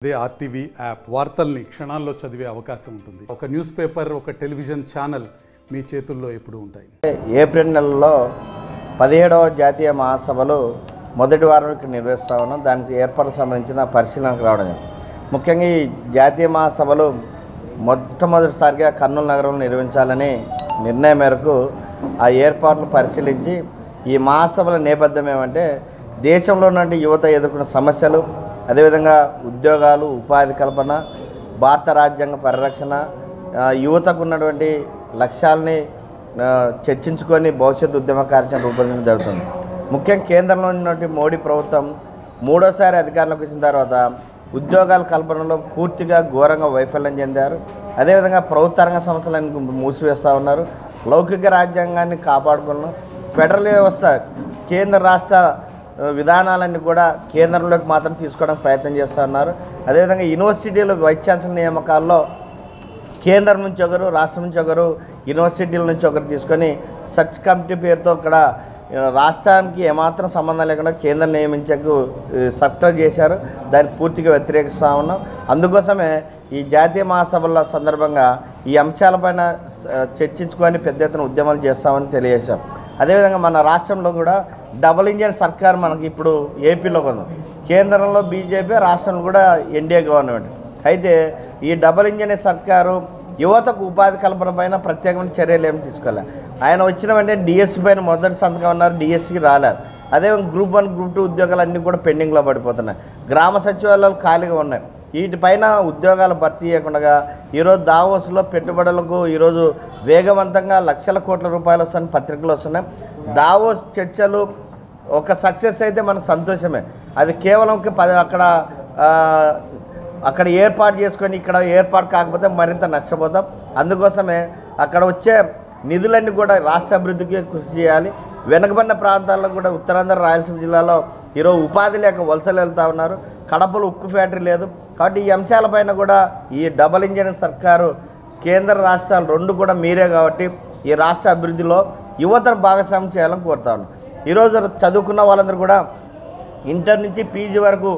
అదే RTV app వార్తల్ని క్షణాల్లో చదివే అవకాశం ఉంటుంది. ఒక న్యూస్ పేపర్, ఒక టెలివిజన్ ఛానల్ మీ చేతుల్లో ఎప్పుడూ ఉంటాయి. ఏప్రిల్ నెలలో 17వ జాతీయ మహాసభలు మొదటి వారానికి నిర్వహిస్తా ఉన్నాం. దానికి ఏర్పాటు సంబంధించిన పరిశీలనకు రావడం. ముఖ్యంగా ఈ జాతీయ మహాసభలు మొట్టమొదటిసారిగా కర్నూలు నగరంలో నిర్వహించాలని నిర్ణయం మేరకు ఆ ఏర్పాట్లు పరిశీలించి ఈ మహాసభల నేపథ్యం ఏమంటే దేశంలో నుండి యువత ఎదుర్కొన్న సమస్యలు, అదేవిధంగా ఉద్యోగాలు, ఉపాధి కల్పన, భారత రాజ్యాంగ పరిరక్షణ, యువతకు ఉన్నటువంటి లక్ష్యాలని చర్చించుకొని భవిష్యత్తు ఉద్యమ కార్యక్రమం రూపొందించడం జరుగుతుంది. ముఖ్యంగా కేంద్రంలో ఉన్నటువంటి మోడీ ప్రభుత్వం మూడోసారి అధికారంలోకి వచ్చిన తర్వాత ఉద్యోగాల కల్పనలో పూర్తిగా ఘోరంగా వైఫల్యం చెందారు. అదేవిధంగా ప్రభుత్వ రంగ సంస్థలను మూసివేస్తూ ఉన్నారు. లౌకిక రాజ్యాంగాన్ని కాపాడుకున్న ఫెడరల్ వ్యవస్థ, కేంద్ర రాష్ట్ర విధానాలన్నీ కూడా కేంద్రంలోకి మాత్రం తీసుకోవడానికి ప్రయత్నం చేస్తూ ఉన్నారు. అదేవిధంగా యూనివర్సిటీలు వైస్ ఛాన్సలర్ నియామకాల్లో కేంద్రం నుంచి ఒకరు, రాష్ట్రం నుంచి ఒకరు, యూనివర్సిటీల నుంచి ఒకరు తీసుకొని సర్చ్ కమిటీ పేరుతో ఇక్కడ రాష్ట్రానికి ఏమాత్రం సంబంధం లేకుండా కేంద్రం నియమించకు సర్కులర్ చేశారు. దాన్ని పూర్తిగా వ్యతిరేకిస్తూ ఉన్నాం. అందుకోసమే ఈ జాతీయ మహాసభల సందర్భంగా ఈ అంశాలపైన చర్చించుకొని పెద్ద ఎత్తున ఉద్యమాలు చేస్తామని తెలియజేశారు. అదేవిధంగా మన రాష్ట్రంలో కూడా డబుల్ ఇంజిన్ సర్కార్ మనకి ఇప్పుడు ఏపీలో ఉంది. కేంద్రంలో బీజేపీ, రాష్ట్రంలో కూడా ఎన్డీఏ గవర్నమెంట్. అయితే ఈ డబుల్ ఇంజిన్ సర్కారు యువతకు ఉపాధి కల్పన పైన ప్రత్యేకమైన చర్యలు ఏమి తీసుకోవాలి. ఆయన వచ్చిన వెంటనే డిఎస్సి పైన మొదటి సంతకం ఉన్నారు, డిఎస్సికి రాలేదు. అదే గ్రూప్ 1, గ్రూప్ 2 ఉద్యోగాలు అన్నీ కూడా పెండింగ్లో పడిపోతున్నాయి. గ్రామ సచివాలయాలు ఖాళీగా ఉన్నాయి. వీటిపైన ఉద్యోగాలు భర్తీ చేయకుండా ఈరోజు దావోస్లో పెట్టుబడులకు ఈరోజు వేగవంతంగా లక్షల కోట్ల రూపాయలు వస్తాయని పత్రికలు వస్తున్నాయి. దావోస్ చర్చలు ఒక సక్సెస్ అయితే మనకు సంతోషమే. అది కేవలం అక్కడ ఏర్పాటు చేసుకొని ఇక్కడ ఏర్పాటు కాకపోతే మరింత నష్టపోతాం. అందుకోసమే అక్కడ వచ్చే నిధులన్నీ కూడా రాష్ట్ర అభివృద్ధికి కృషి చేయాలి. వెనుకబడిన ప్రాంతాల్లో కూడా ఉత్తరాంధ్ర, రాయలసీమ జిల్లాలో ఈరోజు ఉపాధి లేక వలసలు వెళ్తూ ఉన్నారు. కడపలో ఉక్కు ఫ్యాక్టరీ లేదు. కాబట్టి ఈ అంశాలపైన కూడా ఈ డబుల్ ఇంజిన్ సర్కారు, కేంద్ర రాష్ట్రాలు రెండు కూడా మీరే కాబట్టి ఈ రాష్ట్ర అభివృద్ధిలో యువతను భాగస్వామ్యం చేయాలని కోరుతా ఉన్నాను. ఈరోజు చదువుకున్న వాళ్ళందరూ కూడా ఇంటర్ నుంచి పీజీ వరకు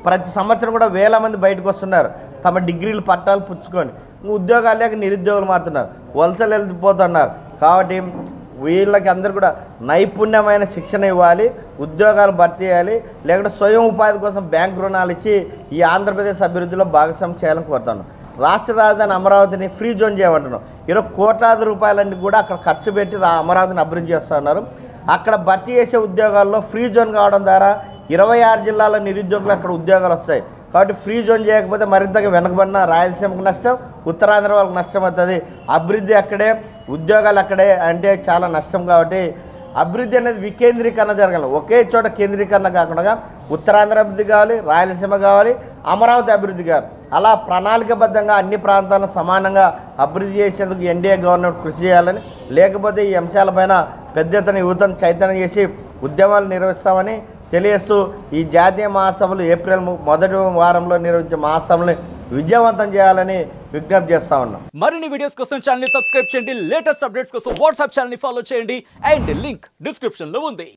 ప్రతి సంవత్సరం కూడా వేల మంది బయటకు వస్తున్నారు. తమ డిగ్రీలు పట్టాలు పుచ్చుకొని ఉద్యోగాలు లేక నిరుద్యోగులు మారుతున్నారు, వలసలు వెళ్ళిపోతున్నారు. కాబట్టి వీళ్ళకి అందరూ కూడా నైపుణ్యమైన శిక్షణ ఇవ్వాలి, ఉద్యోగాలు భర్తీ చేయాలి. లేకుంటే స్వయం ఉపాధి కోసం బ్యాంకు రుణాలు ఇచ్చి ఈ ఆంధ్రప్రదేశ్ అభివృద్ధిలో భాగస్వామ్యం చేయాలని కోరుతాను. రాష్ట్ర రాజధాని అమరావతిని ఫ్రీ జోన్ చేయమంటున్నాం. ఈరోజు కోట్లాది రూపాయలన్నీ కూడా అక్కడ ఖర్చు పెట్టి అమరావతిని అభివృద్ధి చేస్తూ ఉన్నారు. అక్కడ భర్తీ చేసే ఉద్యోగాల్లో ఫ్రీ జోన్ కావడం ద్వారా 26 జిల్లాల నిరుద్యోగులు అక్కడ ఉద్యోగాలు వస్తాయి. కాబట్టి ఫ్రీ జోన్ చేయకపోతే మరింతగా వెనకబడిన రాయలసీమకు నష్టం, ఉత్తరాంధ్ర వాళ్ళకి నష్టం అవుతుంది. అభివృద్ధి అక్కడే, ఉద్యోగాలు అక్కడే అంటే చాలా నష్టం. కాబట్టి అభివృద్ధి అనేది వికేంద్రీకరణ జరగాలి. ఒకే చోట కేంద్రీకరణ కాకుండా ఉత్తరాంధ్ర అభివృద్ధి కావాలి, రాయలసీమ కావాలి, అమరావతి అభివృద్ధి కావాలి. అలా ప్రణాళికబద్ధంగా అన్ని ప్రాంతాలను సమానంగా అభివృద్ధి చేసేందుకు ఎన్డీఏ గవర్నమెంట్ కృషి చేయాలని, లేకపోతే ఈ అంశాలపైన పెద్ద ఎత్తున యువతను చైతన్యం చేసి ఉద్యమాలు నిర్వహిస్తామని తెలియజేస్తూ ఈ జాతీయ మహాసభలు ఏప్రిల్ మొదటి వారంలో నిర్వహించే మహాసభల్ని విజయవంతం చేయాలని విజ్ఞప్తి చేస్తా ఉన్నాం. మరిన్ని వీడియోస్ కోసం ఛానల్ ని సబ్స్క్రైబ్ చేయండి. లేటెస్ట్ అప్డేట్స్ కోసం వాట్సాప్ ఛానల్ ని ఫాలో చేయండి. అండ్ లింక్ డిస్క్రిప్షన్ లో ఉంది.